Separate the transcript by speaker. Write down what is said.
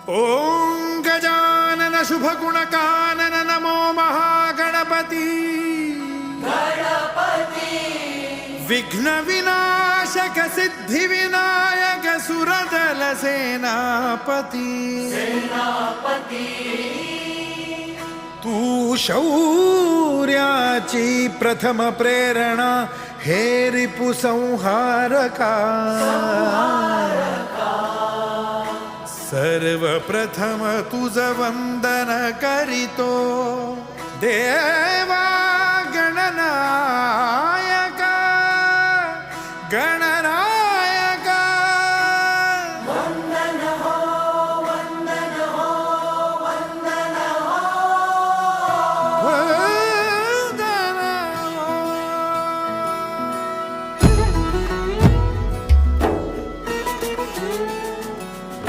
Speaker 1: ओम गजानन शुभगुणकानन नमो महागणपती विघ्न विनाशक सिद्धि विनायक सुरदल सेनापती तू शौर्याची प्रथम प्रेरणा हे रिपु संहारका सर्वप्रथम तुझ वंदन करीतो देवा गणनायका गण